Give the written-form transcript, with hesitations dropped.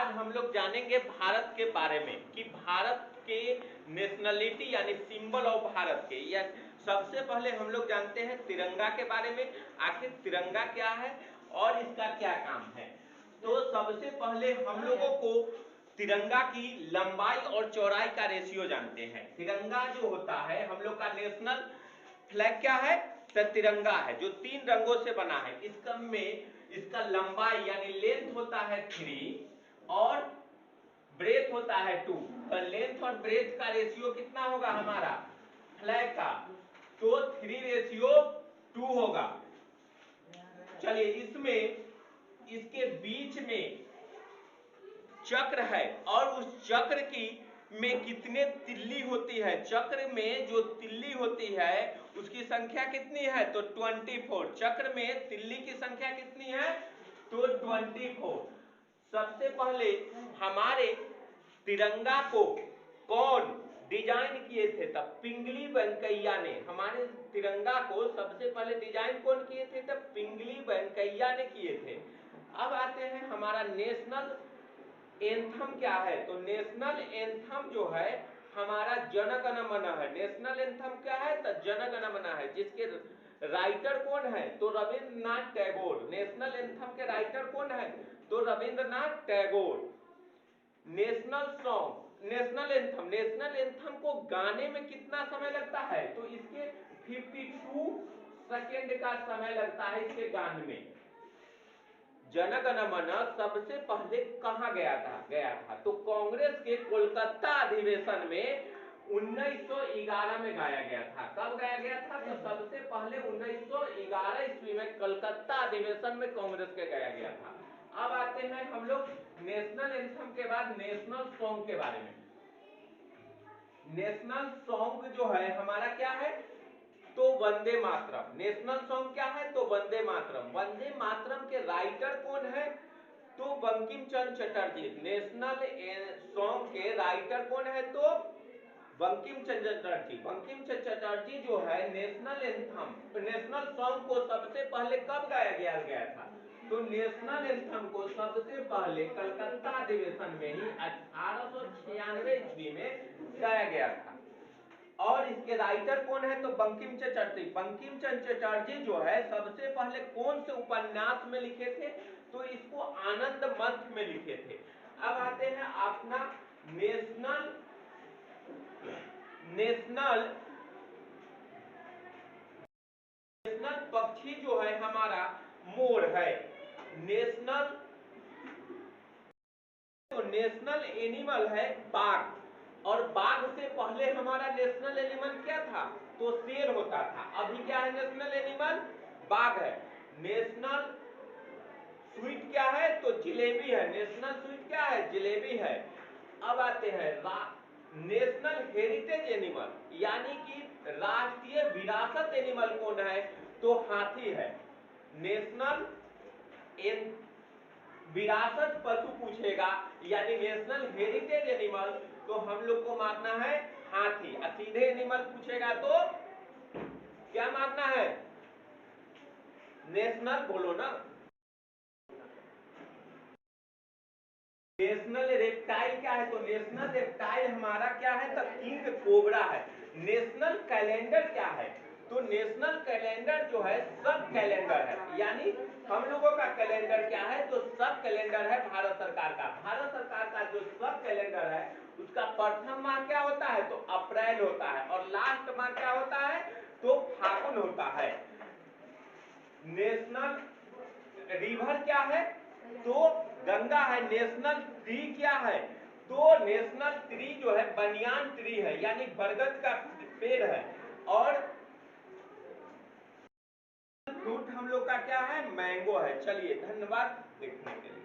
आज हम लोग जानेंगे भारत के बारे में कि भारत के नेशनलिटी यानी सिंबल ऑफ भारत के, या सबसे पहले हम लोग जानते हैं तिरंगा के बारे में। आखिर तिरंगा क्या है और इसका क्या काम है। तो सबसे पहले हम लोगों को तिरंगा की लंबाई और चौड़ाई का रेशियो जानते हैं। तिरंगा जो होता है हम लोग का नेशनल फ्लैग क्या है, तो तिरंगा है जो 3 रंगों से बना है। इसका लंबाई यानी लेंथ होता है 3 और ब्रेथ होता है 2। तो लेंथ और ब्रेथ का रेशियो कितना होगा हमारा फ्लैग का, तो 3:2 होगा। चलिए इसमें इसके बीच में चक्र है और उस चक्र की में कितने तिल्ली होती है, चक्र में जो तिल्ली होती है उसकी संख्या कितनी है, तो 24। चक्र में तिल्ली की संख्या कितनी है, तो 24। सबसे पहले हमारे तिरंगा को कौन डिजाइन किए थे, तब पिंगली वेंकैया ने। हमारे तिरंगा को सबसे पहले डिजाइन कौन किए थे, तब पिंगली वेंकैया ने किए थे। अब आते हैं हमारा नेशनल एंथम क्या है, तो नेशनल एंथम जो है हमारा जन गण मन है। नेशनल एंथम क्या है, तो जन गण मन है, जिसके राइटर कौन है, तो रविंद्रनाथ टैगोर। नेशनल एंथम के राइटर कौन है, तो Rabindranath Tagore. National song, national anthem को गाने में कितना समय लगता है, तो इसके 52 सेकेंड का समय लगता है इसके गान में। जन गण मन सबसे पहले कहां गया था, तो कांग्रेस के कोलकाता अधिवेशन में 1911 में गाया गया था। कब गाया गया था, तो सबसे पहले 1911 ईस्वी में कलकत्ता अधिवेशन में कांग्रेस के गाया गया था। अब आते हैं हम लोग नेशनल एंथम के बाद नेशनल सॉन्ग के बारे में। नेशनल सॉन्ग जो है हमारा क्या है, तो वंदे मातरम। नेशनल सॉन्ग क्या है, तो वंदे मातरम। वंदे मातरम के राइटर कौन है, तो बंकिम चंद्र चटर्जी। नेशनल सॉन्ग के राइटर कौन है, तो बंकिम चंद्र चटर्जी। बंकिम चंद्र चटर्जी जो है नेशनल सॉन्ग को सबसे पहले कब गाया गया था, तो नेशनल एंथम को सबसे पहले कलकत्ता अधिवेशन में ही 1896 ईस्वी में गाया गया था। और इसके राइटर कौन है, तो बंकिम चंद्र चटर्जी। बंकिम चंद्र चटर्जी जो है सबसे पहले कौन से उपन्यास में लिखे थे, तो इसको आनंद मंथ में लिखे थे। अब आते हैं अपना नेशनल पक्षी जो है हमारा मोर है। नेशनल एनिमल है बाघ, और बाघ से पहले हमारा नेशनल एनिमल क्या था, तो शेर होता था। अभी क्या है, नेशनल एनिमल बाघ है। नेशनल स्वीट क्या है, तो जिलेबी है। नेशनल स्वीट क्या है, जिलेबी है। अब आते हैं नेशनल हेरिटेज एनिमल यानी कि राष्ट्रीय विरासत एनिमल कौन है, तो हाथी है। नेशनल विरासत पशु पूछेगा यानी नेशनल हेरिटेज एनिमल, तो हम लोग को मानना है हाथी। सीधे एनिमल पूछेगा तो क्या मानना है, नेशनल बोलो ना। नेशनल रेप्टाइल क्या है, तो नेशनल रेप्टाइल हमारा क्या है, तो किंग कोबरा है। नेशनल कैलेंडर क्या है, तो नेशनल कैलेंडर जो है सब कैलेंडर है, यानी हम लोगों का कैलेंडर क्या है, तो सब कैलेंडर है भारत सरकार का। भारत सरकार का जो सब कैलेंडर है उसका प्रथम माह क्या होता है, तो अप्रैल होता है, और लास्ट माह क्या होता है, तो फागुन होता है। नेशनल रिवर क्या है, तो गंगा है। नेशनल ट्री क्या है, तो नेशनल ट्री जो है बनियान ट्री है, यानी बरगद का पेड़ है। और फ्रूट हम लोग का क्या है, मैंगो है। चलिए धन्यवाद देखने के लिए।